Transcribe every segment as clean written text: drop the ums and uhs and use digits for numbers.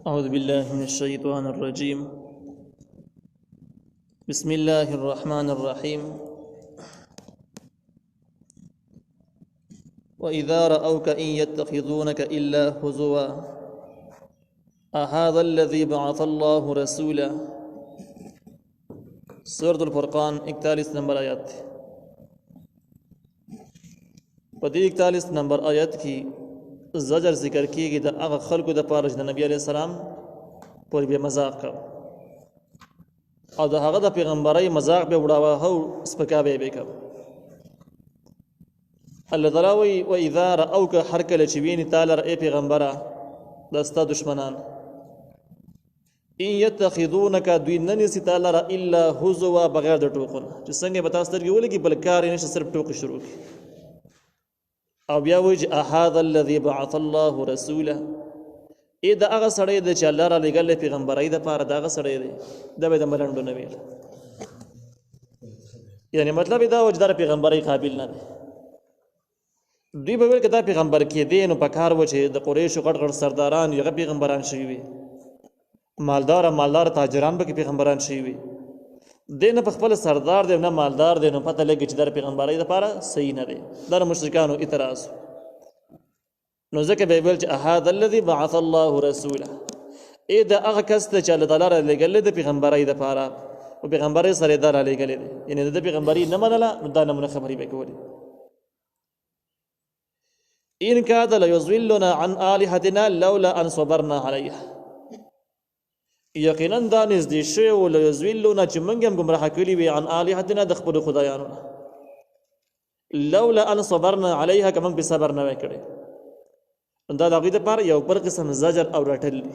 أعوذ بالله من الشيطان الرجيم. بسم الله الرحمن الرحيم. وإذا رأوك إن يتخذونك إلا هزوا أهذا الذي بعث الله رسولا. سورة الفرقان 41 نمبر آیات. پدې 41 نمبر آیات کې زجر ذکر کیږي د هغه خلکو د پاره د نبی عليه السلام پر به مذاق کا او د هغه د پیغمبري مذاق به وډاوه او سپکاوي به کا. الله تعالی وی و اذا راوک هر کله چې ویني تعالی ای پیغمبره دستا دشمنان ان يتخذونك دوی ننسی تعالی را الا هزوا بغیر د ټوکونه چې څنګه به تاسو درګي ولګي بل کار نه صرف ټوک شروع کی او بیا وی هذا الذي بعث الله رسوله ای دا هغه سړی دی چې الله را لېږلی پیغمبرۍ دپاره د هغه سړی دی دا به د ملنډو نه ویل یعنی مطلب دا و چې دا پیغمبرۍ قابل نه دی. دوی به ویل که دا پیغمبر کېدی نو په کار و چې د قریشو غټ غټ سرداران هغه پیغمبران شوي وي مالدار تاجران به کې پیغمبران شوي وي دی نه په خپل سردار دی نه مالدار دی نو پته لګي چې دا پیغمبرۍ دپاره صحیح نه دی. دا د مشرکانو اعتراض نو ځکه به ویل چې هذا الذي بعث الله رسوله ای دا هغه کس ته چې الله تعالی را لېږلی د پیغمبرۍ دپاره او پیغمبرۍ سره یې دا را لېږلی دی یعنې د پیغمبري نه منله نو دا نمونه خبرې به کولې. ان کاد لیضلنا عن آلهتنا لولا ان صبرنا علیها یقینا دا نږدې شوی و لیضلنا چې موږ هم ګمراه کړي وي عن آلهتنا د خپلو خدایانو نه لولا ان صبرنا علیها که موږ پې صبر نه وی کړی. دا د هغوی دپاره یو بل قسم زجر او رټل دي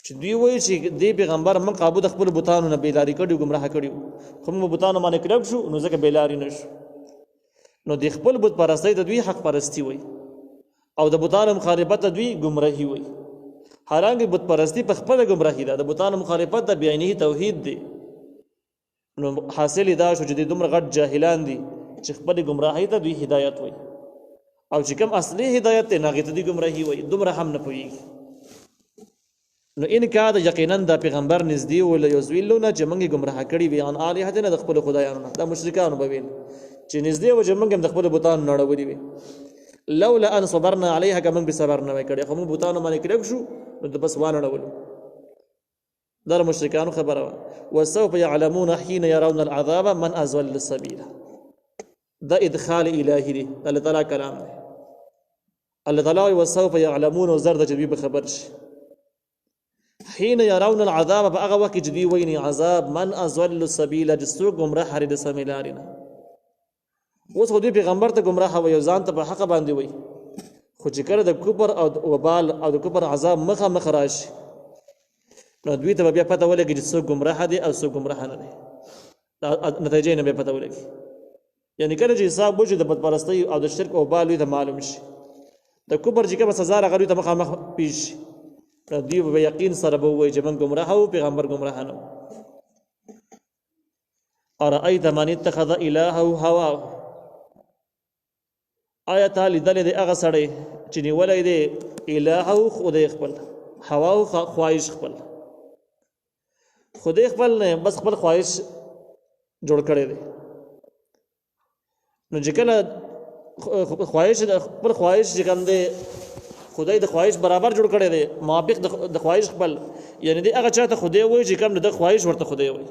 چې دوی وایي چې دې پیغمبر موږ قابو د خپلو بوتانو نه بېلاري کړي ګمراه کړي خو موږ بوتانو باندې کلک شو نو ځکه بېلاري نه شو. نو د خپل بت پرستۍ ته دوی حق پرستی وایي او د بوتانو مخالفت ته دوی ګمراهي وایي حالانکه بت پرستی په خپله ګمراهي ده د بوتانو مخالفت ته بعینه توحید دی. نو حاصل دا شو چې دوی دومره غټ جاهلان دي چې خپلې ګمراهۍ ته دوی هدایت وایي او چې کوم اصلي هدایت دی هغې ته دوی ګمراهي وایي دومره هم نه پوهېږي. نو ان کاد یقینا دا پیغمبر نږدې و لیضلونه چې موږ یې ګمراه کړي وي عن آلهتنا د خپلو خدایانو نه. دا مشرکانو به ویل چې نږدې و چې موږ هم د خپلو بوتانو نه اړولي وي لولا ان صبرنا علیها که موږ به صبر نه وی کړی خو موږ بوتانو باندې کلک شو نو د بس وانه اړولو. دا د مشرکانو خبره وه. وسوف یعلمون حین یرون العذاب من اضل سبیلا. دا ادخال الهی دی الله تعالی کلام دی. الله تعالی وسوف یعلمون او زرد چې دوی به خبر شي حین یرون العذاب په هغه وخت چې دوی ویني عذاب من اضل سبیلا چې څوک ګمراه هرې د سمې لارې نه. اوس خو دوی پیغمبر ته ګمراه وایي او ځان ته په حقه باندې وایي خو چې کله د کفر او وبال او د کفر عذاب مخامخ راشي نو دوی ته به بیا پته ولګي چې څوک ګمراه دی او څوک ګمراه نه دی. نتیجې نه به پته ولګي یعنی کله چې حساب وشي د بدپرستۍ او د شرک او بال ته معلوم شي د کفر چې کومه سزا راغلي ته مخامخ پیش شي دوی به یقین سره به ووایي چې موږ ګمراه وو پیغمبر ګمراه نه و. ارأیت من اتخذ الهه هواه آیا تا لیدلی دی هغه سړی چې نیولی دی الهه خدای خپل هواه خواهش خپل خدای خپل نه بس خپل خواهش جوړ کړی دی. نو چې کله خواهش خپل خواهش چې کوم دی خدای د خواهش برابر جوړ کړی دی موافق د خواهش خپل یعنی دی هغه چا ته خدای وایي چې کوم د خواهش ورته خدای وایي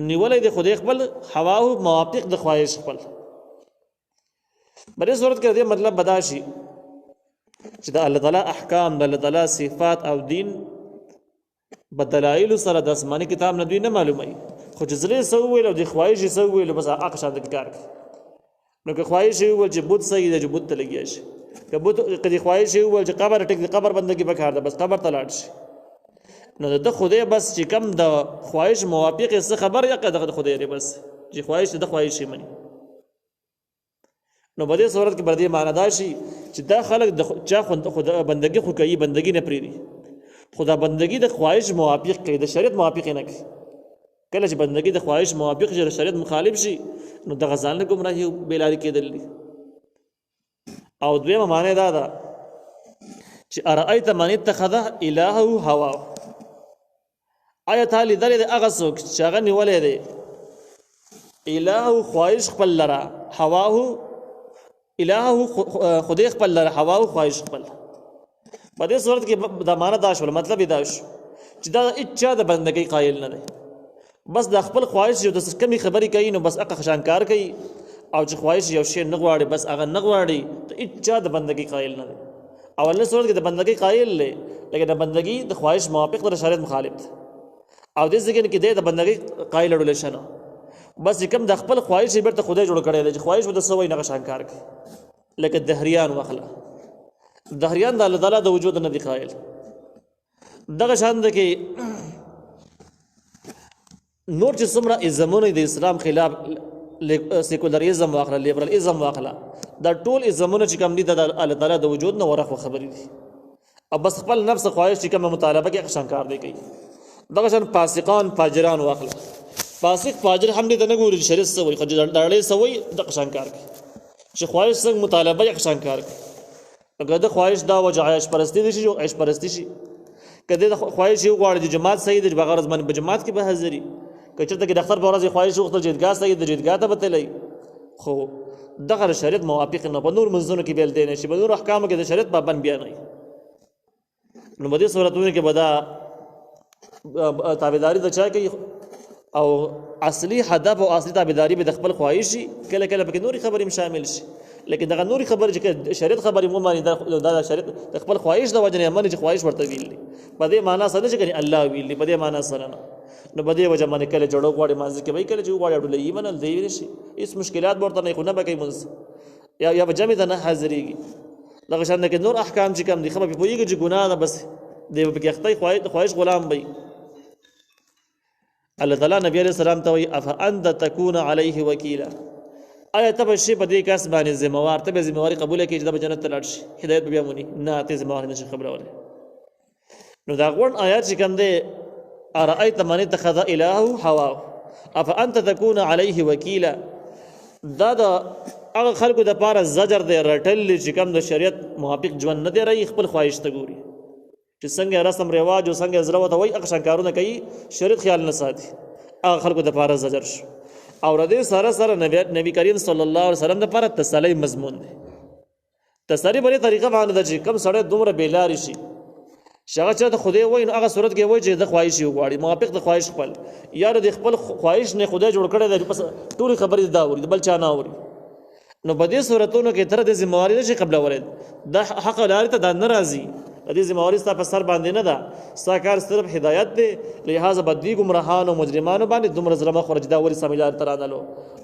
نیولی دی خدای خپل هواه موافق د خواهش خپل. بلې صورت کې دې مطلب بدا شي چې د الله تعالی احکام د الله تعالی صفات او دین بدلایل سره د آسماني کتاب نه دوی نه معلوموي خو چې زړه یې څه وویل او د خواهش یې څه وویل بس هغه شان د کار کوي. نو که خواهش یې وویل چې بت صحیح دی چې بت ته لګیا شي که خواهش یې وویل چې قبر ټیک د قبر بندګي پکار ده بس قبر ته لاړ شي. نو د خدای بس چې کم د خواهش موافق څه خبر یا د خدای دی بس چې خواهش د خواهش یې مني. نو په دې صورت کې بردی معنی دا شي چې دا خلک د چا خدا بندګي خو کوي بندګي نه پریدي خدا بندګي د خواهش موافق کوي د شریعت موافق نه کوي. کله چې بندګي د خواهش موافق شي د شریعت مخالف شي نو د غزان له ګمراهي بېلاري کېدل دي. او دویمه معنی دا ده چې ارایت من اتخذ الهه هواه، آیا تا لیدلی دی هغه څوک چې هغه نیولی دی الهه خواهش خپل لره، هواه الهه خدای خپل لره، هواه خواهش خپل. په دې صورت کې دا معنا دا شول، مطلب یې دا شو چې دا اچا د بندګۍ قایل نه دی، بس د خپل خواهش یو د کمی خبرې کوي نو بس هغه خشانکار کوي، او چې خواهش یو شی نه غواړي بس هغه نه غواړي، ته اچا د بندګۍ قایل نه دی. اولنه صورت کې د بندګۍ قایل دی، لیکن د بندګۍ د خواهش موافق د شریعت مخالف دی، او دې ځکه کې د بندګۍ قایل اړول شنه، بس کوم د خپل خواهش بیرته خدای جوړ کړی دی چې خواهش به د سوي نه خشانکار کوي، لکه دهریان واخله، دهریان د الله تعالی د وجود نه دی قایل. دغه شان ده کې نور چې څومره ازمونه د اسلام خلاف، سیکولریزم واخله، لیبرالایزم واخله، دا ټول ازمونه چې کوم دي د الله تعالی د وجود نه ورخ خبرې دي، او بس خپل نفس خواهش چې کوم مطالبه کې خشانکار دی کوي. دغه شان فاسقان فاجران واخله، فاسق فاجر هم دې نه ګوري شریعت سوي، خو دړې سوي د خشانکار کوي چې خواهش څنګه مطالبه یې خشانکار کوي. اگر د خواهش دا وجه عیش پرستی دي شي، عیش پرستی شي، کله د خواهش یو غواړي د جماعت صحیح دی، بغیر ځمن په جماعت کې به حاضرې، کچته کې ډاکټر په ورځ خواهش وختل جدګاه صحیح د جدګاه ته بتلای، خو دغه شریعت موافق نه، په نور منځونو کې بیل دی نه شي، په نور احکام کې د شریعت پابند بیان نه. نو په دې صورتونو کې بدا تابعداري د چا کوي، او اصلي هدف او اصلي تابعداري به د خپل خواهشي، کله کله پکې نوري خبرې شامل شي، لیکن دغه نوري خبرې چې شریعت خبرې مو مانی دا شریعت د خپل خواهش د وجه نه مانی چې خواهش ورته ویلي، په دې معنا سره چې کني الله ویلي، په دې معنا سره نه، نو په دې وجه باندې کله جوړو غواړي مانځي کې وای، کله چې غواړي ډولې ایمنل دی شي، هیڅ مشکلات ورته نه، خو نه بکې منځ یا په جمع ده نه حاضرېږي. دغه شان کې نور احکام چې کوم دي خبر په پوهېږي چې ګناه ده، بس دی په کې اخته خواهش غلام وي. الله تعالی نبی علیہ السلام ته وی افانت تکون علیه وکیلا، آیا ته به شي په دې کس باندې ذمہوار، ته به ذمہواری قبول کړي چې د جنت ته لاړ شي، هدایت به بیامونی نه، ته ذمہوار نشي خبرولای. نو دا غوړ آیات چې کوم دی ارایت من اتخذ الهه هواه افانت تکون علیه وکیلا، دا د هغه خلکو د پاره زجر دی رټل چې کوم د شریعت موافق ژوند نه دی رہی، خپل خواهش ته ګوري چې څنګه رسم رواج او څنګه زړه وته وای اقشن کارونه کوي، شریعت خیال نه ساتي، هغه خلکو د پاره زجر شو. او ردی سره سره نبی کریم صلی الله علیه وسلم د لپاره تسلی مضمون دی. تسلی په طریقه باندې د چې کوم سړی دومره بیلاری شي، شغه چې د خدای وای نو هغه صورت کې وای چې د خواهش یو غواړي موافق د خواهش خپل، یا د خپل خواهش نه خدای جوړ کړی دی، پس ټول خبرې دا اوري بل چا نه اوري. نو په دې صورتونو کې تر د ذمہواری نشي قبل ورید، د حق لارې ته د ناراضي دې ذمہواری ستا په سر باندې نه ده، ستا کار صرف هدایت دی، لہذا بدی گمراهان او مجرمانو باندې دومره ظلم خورج دا وری سمیلار ترانلو،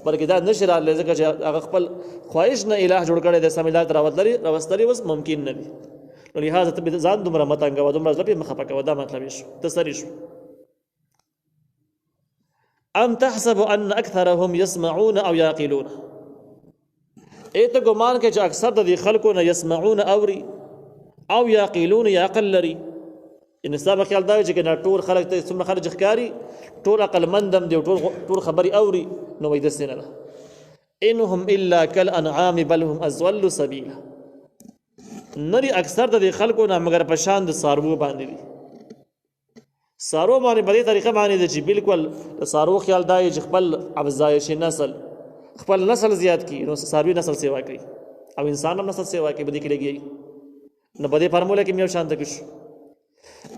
بلکې دا نشي را لږه چې هغه خپل خواهش نه الہ جوړ کړی د سمیلار راوستلې وس ممکن نه دی. نو لہذا ته ځان دومره متنګ و دومره ځلې مخه پکوه، دا مطلب شو تسری شو. ام تحسب ان اکثرهم يسمعون او يعقلون، ایت ګمان کې چې اکثر د خلکو نه يسمعون اوري او یعقلون یا عقل لري، ان صاحب خیال دا چې کنه ټول خلک ته څومره خلک ښکاری ټول عقل مندم دی، ټول خبري اوري، نو وای د سینه انهم الا كالانعام بل هم ازل سبيلا، نری اکثر د خلکو نه مگر په شان د سارو باندې دي. سارو باندې په دې طریقه باندې چې بالکل سارو خیال دا چې خپل افزایش نسل، خپل نسل زیات کی، نو ساروی نسل سیوا کوي او انسان هم نسل سیوا کوي، بده کې لګي نو په دې فارموله کې یو شان تکش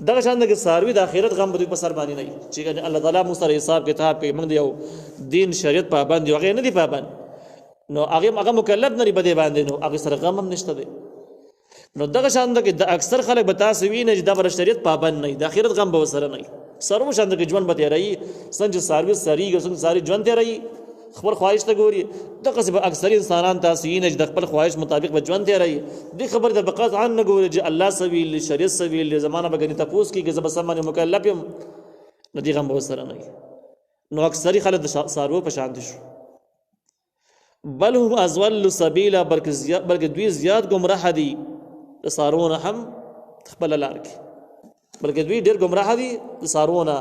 دغه شان د ساروی د اخرت غم بده په سر باندې نه چې الله تعالی مو سره حساب کتاب کوي، موږ یو دین شریعت پابند یو هغه نه دی پابند، نو هغه مکلف نه بده باندې، نو هغه سره غم هم نشته دی. نو دغه شان د اکثر خلک به تاسو وینئ چې د شریعت پابند نه، د اخرت غم به سره نه، سرو شان د ژوند به تیري څنګه ساروی سریږي څنګه ساری ژوند تیري، خپل خواهش ته ګوري. دغه څه به اکثر انسانان تاسو یې نه د خپل خواهش مطابق به ژوند تیري، دې خبر د بقات عن نه ګوري چې الله سویل شریعت سویل زمانہ به غنی تاسو کې زب سمانه مکلف یم، نو دې غم به سره نه. نو اکثری خلک د سارو په شان دي شو، بل هم ازول سبیلا، بلکې دوی زیات گمراه دي د سارونه هم خپل لار کې، بلکې دوی ډېر گمراه دي د سارونه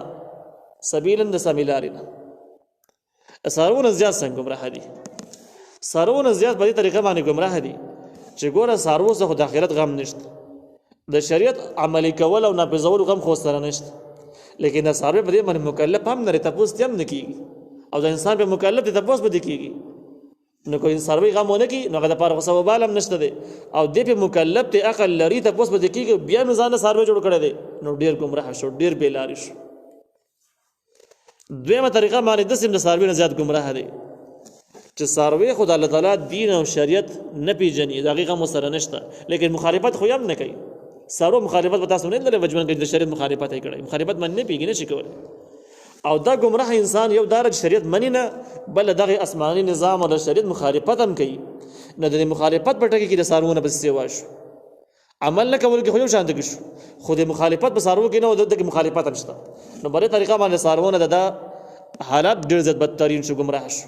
سبیلن د سمیلارینه. سارونه زیات څنګه گمراه دي؟ سارونه زیات په دې طریقه باندې گمراه دي چې ګوره سارو څخه د آخرت غم نشته، د شریعت عملی کول او نافذول غم خو سره نشته لیکن د څاروي په دې باندې مکلف هم نه تپوس هم نه کیږي او د انسان په مکلف د تپوس به کیږي نو کوئی څاروي غم ونه کی نو هغه د پاره ثواب عالم نشته دی او دې په مکلف ته عقل لري تپوس به کیږي بیا میزان څاروي جوړ کړی دی نو ډیر گمراه شو ډیر بیلار شو دویمه طریقه باندې د سیم د څاروي نه زیات گمراه دی چې څاروي خدای الله تعالی دین او شریعت نه پیژني دا غیغه مسره نشته لیکن مخالفت خو هم نه کوي څاروي مخالفت به تاسو نه لري وجمن کې د شریعت مخالفت یې کړي مخالفت من نه پیږي نه شي کولای او دا گمراه انسان یو درجه شریعت منی نه بل دغه آسماني نظام او شریعت مخالفت هم کوي نه د مخالفت په ټکی کې د څاروونه بس سیوا شو عمل نه کول کې خو یو شان دي شو خو د مخالفت په څاروو کې نه د مخالفت نشته نو بلې طریقه باندې څاروونه د حالات ډېر زیات بدترین شو گمراه شو